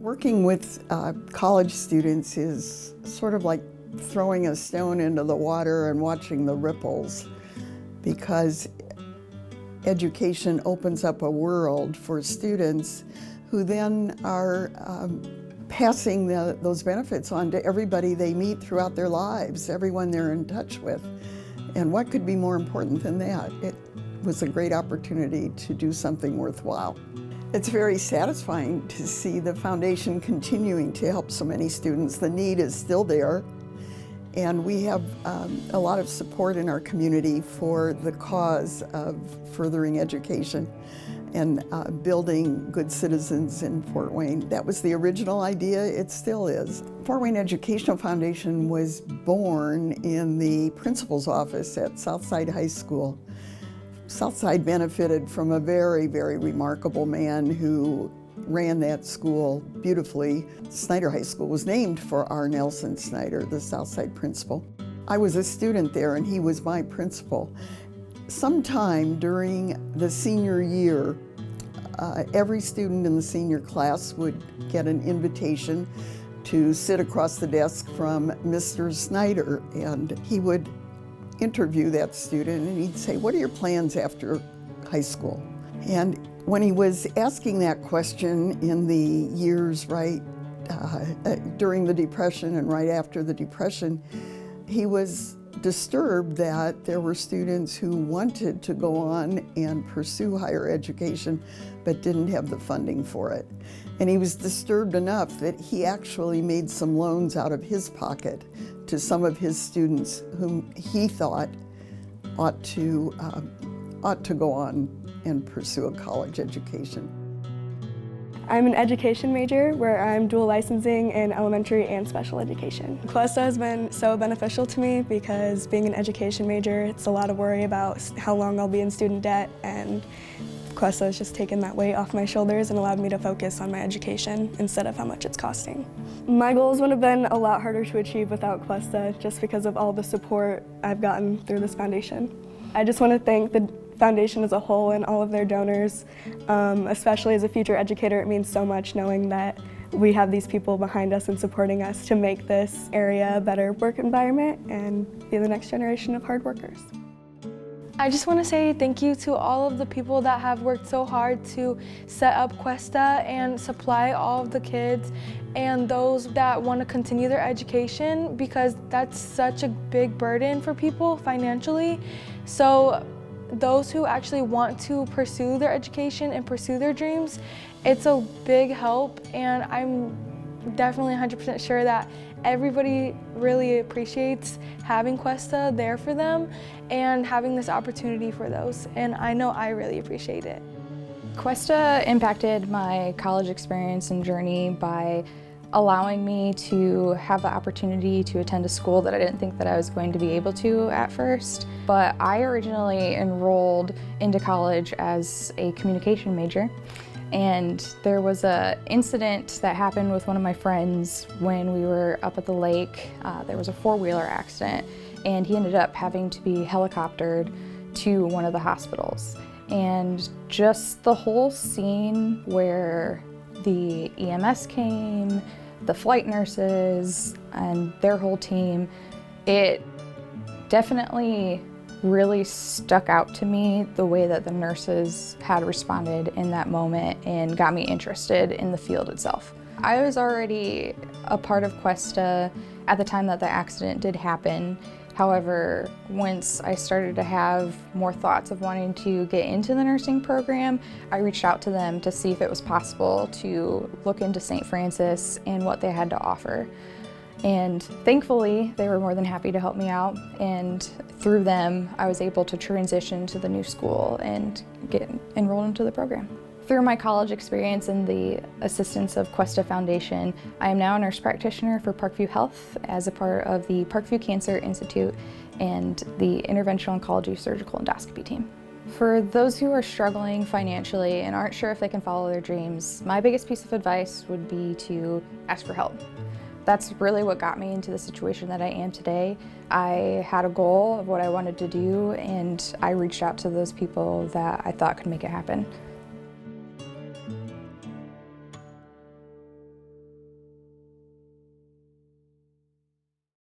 Working with college students is sort of like throwing a stone into the water and watching the ripples, because education opens up a world for students who then are passing those benefits on to everybody they meet throughout their lives, everyone they're in touch with. And what could be more important than that? It was a great opportunity to do something worthwhile. It's very satisfying to see the foundation continuing to help so many students. The need is still there, and we have a lot of support in our community for the cause of furthering education and building good citizens in Fort Wayne. That was the original idea, it still is. Fort Wayne Educational Foundation was born in the principal's office at Southside High School. Southside benefited from a very, very remarkable man who ran that school beautifully. Snyder High School was named for R. Nelson Snyder, the Southside principal. I was a student there and he was my principal. Sometime during the senior year, every student in the senior class would get an invitation to sit across the desk from Mr. Snyder, and he would interview that student and he'd say, "What are your plans after high school?" And when he was asking that question in the years during the Depression and right after the Depression, he was disturbed that there were students who wanted to go on and pursue higher education but didn't have the funding for it. And he was disturbed enough that he actually made some loans out of his pocket to some of his students whom he thought ought to go on and pursue a college education. I'm an education major where I'm dual licensing in elementary and special education. Questa has been so beneficial to me because being an education major, it's a lot of worry about how long I'll be in student debt, and Questa has just taken that weight off my shoulders and allowed me to focus on my education instead of how much it's costing. My goals would have been a lot harder to achieve without Questa just because of all the support I've gotten through this foundation. I just want to thank the foundation as a whole and all of their donors. Especially as a future educator, it means so much knowing that we have these people behind us and supporting us to make this area a better work environment and be the next generation of hard workers. I just want to say thank you to all of the people that have worked so hard to set up Questa and supply all of the kids and those that want to continue their education, because that's such a big burden for people financially. So those who actually want to pursue their education and pursue their dreams, it's a big help, and I'm definitely 100% sure that everybody really appreciates having Questa there for them and having this opportunity for those, and I know I really appreciate it. Questa impacted my college experience and journey by allowing me to have the opportunity to attend a school that I didn't think that I was going to be able to at first. But I originally enrolled into college as a communication major, and there was an incident that happened with one of my friends when we were up at the lake. There was a four-wheeler accident, and he ended up having to be helicoptered to one of the hospitals. And just the whole scene where the EMS came, the flight nurses, and their whole team, it definitely really stuck out to me the way that the nurses had responded in that moment and got me interested in the field itself. I was already a part of Questa at the time that the accident did happen. However, once I started to have more thoughts of wanting to get into the nursing program, I reached out to them to see if it was possible to look into St. Francis and what they had to offer. And thankfully, they were more than happy to help me out, and through them, I was able to transition to the new school and get enrolled into the program. Through my college experience and the assistance of Questa Foundation, I am now a nurse practitioner for Parkview Health as a part of the Parkview Cancer Institute and the Interventional Oncology Surgical Endoscopy team. For those who are struggling financially and aren't sure if they can follow their dreams, my biggest piece of advice would be to ask for help. That's really what got me into the situation that I am today. I had a goal of what I wanted to do, and I reached out to those people that I thought could make it happen.